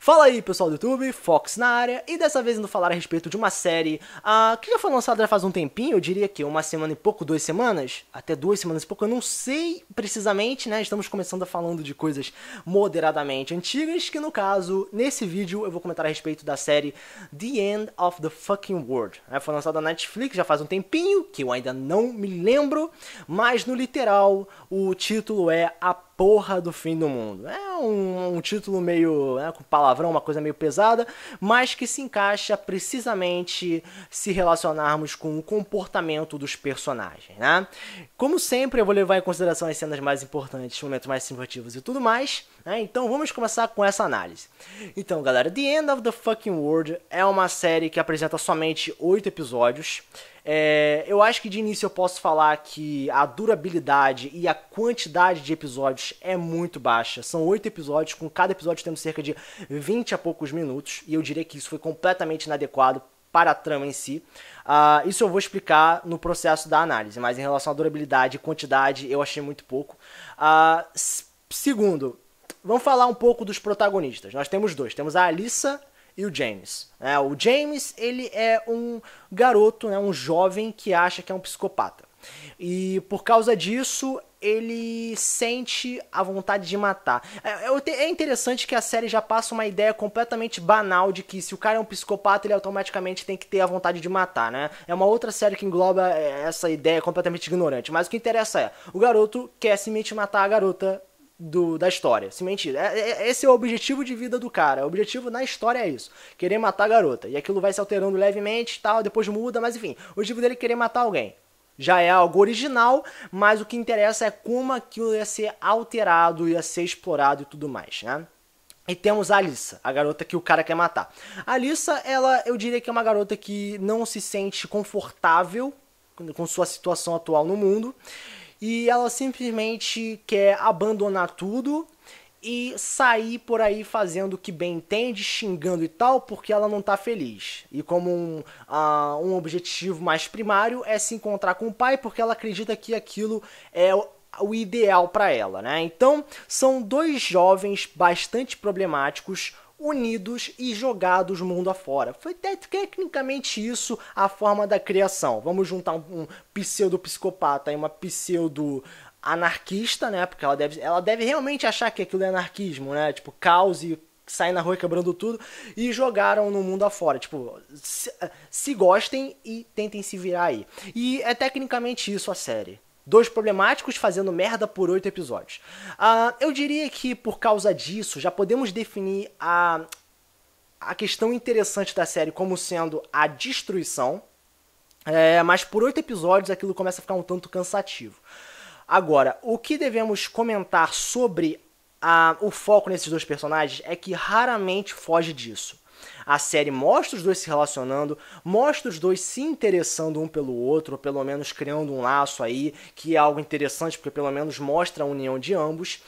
Fala aí pessoal do YouTube, Fox na área, e dessa vez indo falar a respeito de uma série que já foi lançada já faz um tempinho, eu diria que uma semana e pouco, 2 semanas, até 2 semanas e pouco, eu não sei precisamente, né, estamos começando falando de coisas moderadamente antigas, que no caso, nesse vídeo eu vou comentar a respeito da série The End of the Fucking World, foi lançada na Netflix já faz um tempinho, que eu ainda não me lembro, mas no literal o título é A Porra do Fim do Mundo. É um título meio, com palavrão, uma coisa meio pesada, mas que se encaixa precisamente se relacionarmos com o comportamento dos personagens, né? Como sempre, eu vou levar em consideração as cenas mais importantes, momentos mais significativos e tudo mais, né? Então vamos começar com essa análise. Então, galera, The End of the Fucking World é uma série que apresenta somente 8 episódios. Eu acho que de início eu posso falar que a durabilidade e a quantidade de episódios é muito baixa. São 8 episódios, com cada episódio tendo cerca de 20 a poucos minutos, e eu diria que isso foi completamente inadequado para a trama em si. Isso eu vou explicar no processo da análise, mas em relação à durabilidade e quantidade eu achei muito pouco. Segundo, vamos falar um pouco dos protagonistas. Nós temos dois, temos a Alyssa e o James. O James, ele é um garoto, um jovem que acha que é um psicopata. E por causa disso, ele sente a vontade de matar. É interessante que a série já passa uma ideia completamente banal de que se o cara é um psicopata, ele automaticamente tem que ter a vontade de matar, né? É uma outra série que engloba essa ideia completamente ignorante. Mas o que interessa é, o garoto quer simplesmente matar a garota da história, se mentir. Esse é o objetivo de vida do cara. O objetivo na história é isso, querer matar a garota. E aquilo vai se alterando levemente e tal, depois muda, mas enfim, o objetivo dele é querer matar alguém. Já é algo original, mas o que interessa é como aquilo ia ser alterado, ia ser explorado e tudo mais, né? E temos a Alyssa, a garota que o cara quer matar. A Alyssa, eu diria que é uma garota que não se sente confortável com sua situação atual no mundo. E ela simplesmente quer abandonar tudo e sair por aí fazendo o que bem entende, xingando e tal, porque ela não tá feliz. E como um objetivo mais primário é se encontrar com o pai, porque ela acredita que aquilo é o ideal para ela, né? Então, são dois jovens bastante problemáticos, unidos e jogados mundo afora. Foi tecnicamente isso a forma da criação. Vamos juntar um pseudo-psicopata e uma pseudo-anarquista, né? Porque ela deve realmente achar que aquilo é anarquismo, né? Tipo, caos e sair na rua quebrando tudo, e jogaram no mundo afora. Tipo, se gostem e tentem se virar aí. E é tecnicamente isso a série. Dois problemáticos fazendo merda por 8 episódios. Eu diria que por causa disso já podemos definir a questão interessante da série como sendo a destruição. Mas por 8 episódios aquilo começa a ficar um tanto cansativo. Agora, o que devemos comentar sobre o foco nesses dois personagens é que raramente foge disso. A série mostra os dois se relacionando, mostra os dois se interessando um pelo outro, ou pelo menos criando um laço aí, que é algo interessante, porque pelo menos mostra a união de ambos,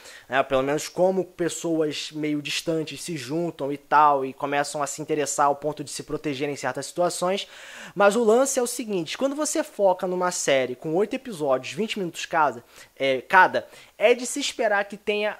pelo menos como pessoas meio distantes se juntam e tal, e começam a se interessar ao ponto de se protegerem em certas situações. Mas o lance é o seguinte, quando você foca numa série com 8 episódios, 20 minutos cada, é de se esperar que tenha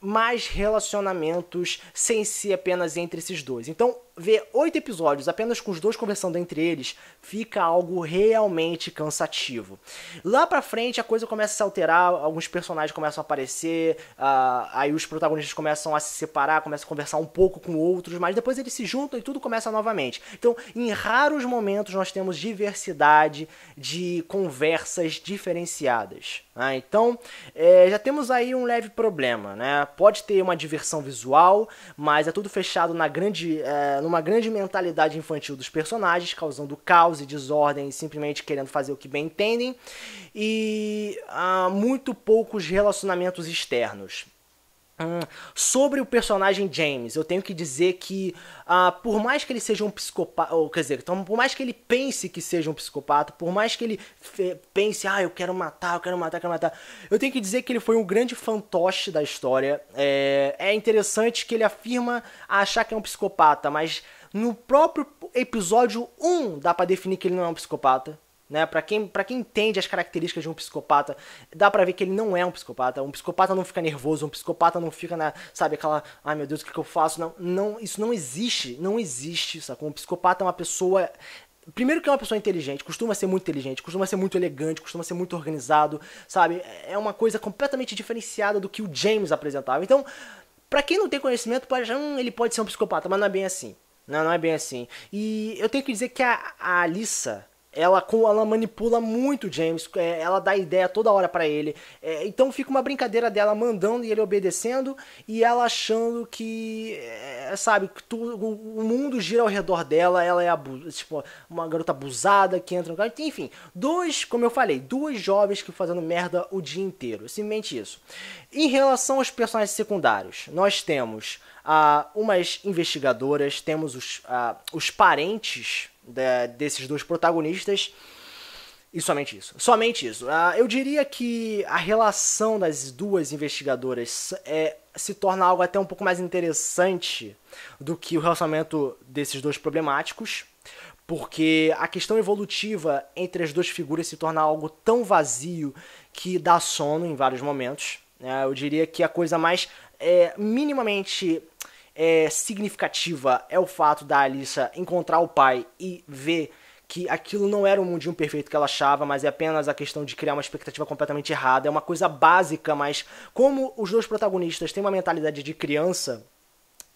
mais relacionamentos sem ser apenas entre esses dois. Então, ver 8 episódios apenas com os dois conversando entre eles fica algo realmente cansativo. Lá pra frente a coisa começa a se alterar, alguns personagens começam a aparecer, aí os protagonistas começam a se separar, começam a conversar um pouco com outros, mas depois eles se juntam e tudo começa novamente. Então, em raros momentos nós temos diversidade de conversas diferenciadas. Então, já temos aí um leve problema, né? Pode ter uma diversão visual, mas é tudo fechado numa grande mentalidade infantil dos personagens, causando caos e desordem, simplesmente querendo fazer o que bem entendem, e muito poucos relacionamentos externos. Sobre o personagem James, eu tenho que dizer que por mais que ele seja um psicopata, ou quer dizer, então, por mais que ele pense que seja um psicopata, por mais que ele pense, eu quero matar, eu tenho que dizer que ele foi um grande fantoche da história. É interessante que ele afirma achar que é um psicopata, mas no próprio episódio 1 dá pra definir que ele não é um psicopata. né? Pra quem entende as características de um psicopata, dá pra ver que ele não é um psicopata. Um psicopata não fica nervoso, um psicopata não fica sabe, aquela, ai meu Deus, o que eu faço? Não, isso não existe, sacou? Um psicopata é uma pessoa. Primeiro que é uma pessoa inteligente, costuma ser muito inteligente, costuma ser muito elegante, costuma ser muito organizado, sabe? É uma coisa completamente diferenciada do que o James apresentava. Então, pra quem não tem conhecimento, pode achar, ele pode ser um psicopata, mas não é bem assim. Não é bem assim. E eu tenho que dizer que a Alyssa, ela manipula muito o James, ela dá ideia toda hora pra ele. Então fica uma brincadeira dela mandando e ele obedecendo, e ela achando que, sabe, que o mundo gira ao redor dela, ela é tipo, uma garota abusada que entra no carro. Enfim, como eu falei, duas jovens que fazendo merda o dia inteiro. Simplesmente isso. Em relação aos personagens secundários, nós temos umas investigadoras, temos os parentes desses dois protagonistas e somente isso. Somente isso. Eu diria que a relação das duas investigadoras se torna algo até um pouco mais interessante do que o relacionamento desses dois problemáticos, porque a questão evolutiva entre as duas figuras se torna algo tão vazio que dá sono em vários momentos. Eu diria que a coisa mais minimamente significativa é o fato da Alyssa encontrar o pai e ver que aquilo não era o mundinho perfeito que ela achava, mas é apenas a questão de criar uma expectativa completamente errada. É uma coisa básica, mas como os dois protagonistas têm uma mentalidade de criança,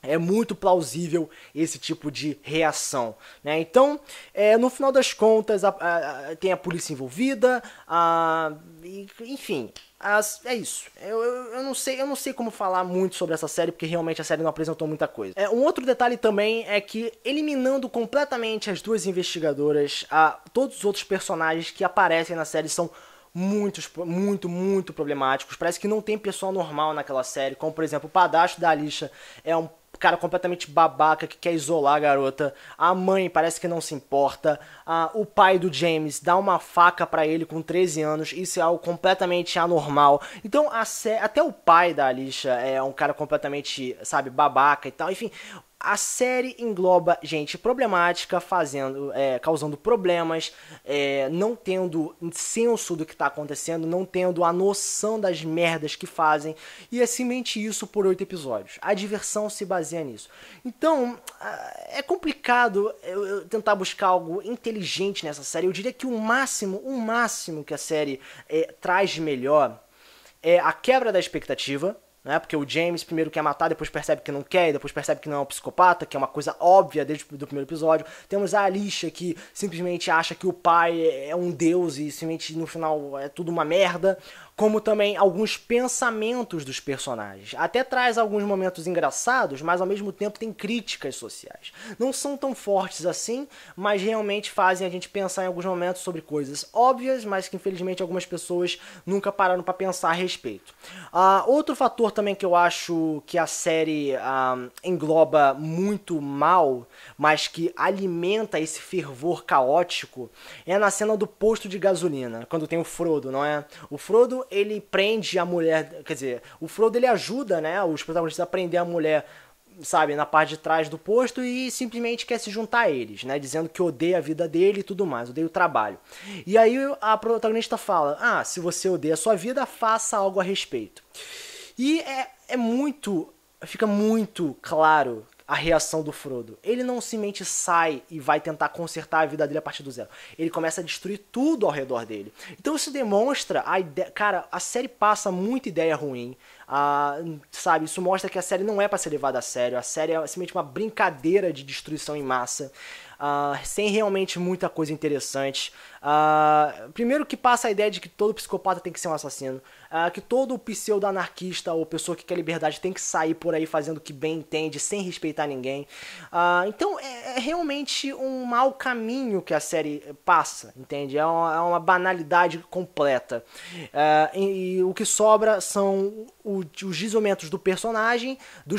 é muito plausível esse tipo de reação, né? Então, no final das contas, tem a polícia envolvida, enfim, é isso. Eu não sei como falar muito sobre essa série, porque realmente a série não apresentou muita coisa. Um outro detalhe também é que, eliminando completamente as duas investigadoras, todos os outros personagens que aparecem na série são muito problemáticos. Parece que não tem pessoal normal naquela série, como por exemplo o padrasto da Alyssa é um cara completamente babaca que quer isolar a garota. A mãe parece que não se importa. O pai do James dá uma faca pra ele com 13 anos. Isso é algo completamente anormal. Então até o pai da Alyssa é um cara completamente, sabe, babaca e tal. Enfim, a série engloba gente problemática, causando problemas, não tendo senso do que está acontecendo, não tendo a noção das merdas que fazem, e é simplesmente isso por 8 episódios. A diversão se baseia nisso. Então, é complicado eu tentar buscar algo inteligente nessa série. Eu diria que o máximo que a série traz de melhor é a quebra da expectativa, né? Porque o James primeiro quer matar, depois percebe que não quer, e depois percebe que não é um psicopata, que é uma coisa óbvia desde o primeiro episódio. Temos a Alyssa, que simplesmente acha que o pai é um deus e simplesmente no final é tudo uma merda. Como também alguns pensamentos dos personagens. Até traz alguns momentos engraçados, mas ao mesmo tempo tem críticas sociais. Não são tão fortes assim, mas realmente fazem a gente pensar em alguns momentos sobre coisas óbvias, mas que infelizmente algumas pessoas nunca pararam para pensar a respeito. Outro fator também que eu acho que a série engloba muito mal, mas que alimenta esse fervor caótico, é na cena do posto de gasolina, quando tem o Frodo, não é? O Frodo, ele prende a mulher, quer dizer, o Frodo ele ajuda, né, os protagonistas a prender a mulher, sabe, na parte de trás do posto e simplesmente quer se juntar a eles, né, dizendo que odeia a vida dele e tudo mais, odeia o trabalho. E aí a protagonista fala, se você odeia a sua vida, faça algo a respeito. E fica muito claro a reação do Frodo. Ele não simplesmente sai e vai tentar consertar a vida dele a partir do zero. Ele começa a destruir tudo ao redor dele. Então isso demonstra a ideia... Cara, a série passa muita ideia ruim. Sabe, isso mostra que a série não é pra ser levada a sério. A série é simplesmente uma brincadeira de destruição em massa. Sem realmente muita coisa interessante. Primeiro que passa a ideia de que todo psicopata tem que ser um assassino, que todo pseudo-anarquista ou pessoa que quer liberdade tem que sair por aí fazendo o que bem entende, sem respeitar ninguém. Então é realmente um mau caminho que a série passa, entende? É uma banalidade completa. E o que sobra são os desenvolvimentos dos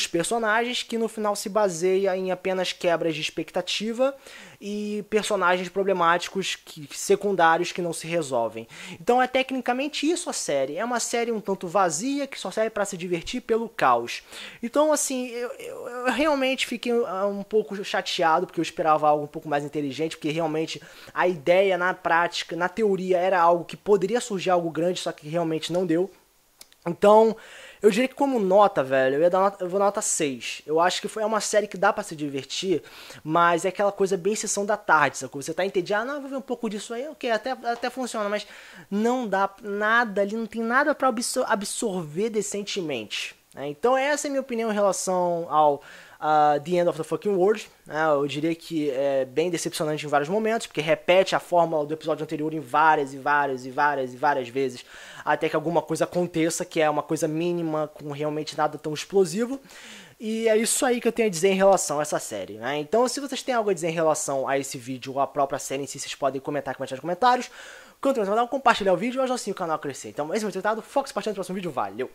personagens, que no final se baseia em apenas quebras de expectativa e personagens problemáticos secundários que não se resolvem. Então é tecnicamente isso a série. É uma série um tanto vazia que só serve para se divertir pelo caos. Então assim, eu realmente fiquei um pouco chateado porque eu esperava algo um pouco mais inteligente, porque realmente a ideia na prática, na teoria, era algo que poderia surgir algo grande, só que realmente não deu. Então, eu diria que como nota, velho, eu vou dar nota 6. Eu acho que é uma série que dá pra se divertir, mas é aquela coisa bem sessão da tarde, sacou? Você tá entediado, não, vou ver um pouco disso aí, ok, até funciona, mas não dá nada ali, não tem nada pra absorver decentemente. Né? Então essa é a minha opinião em relação ao The End of the Fucking World. Eu diria que é bem decepcionante em vários momentos, porque repete a fórmula do episódio anterior em várias vezes, até que alguma coisa aconteça, que é uma coisa mínima, com realmente nada tão explosivo. E é isso aí que eu tenho a dizer em relação a essa série, né? Então, se vocês têm algo a dizer em relação a esse vídeo ou a própria série em si, vocês podem comentar aqui nos comentários. Quanto mais compartilhar o vídeo, e ajudar assim o canal a crescer. Então, esse foi o resultado. Foco-se bastante no próximo vídeo. Valeu!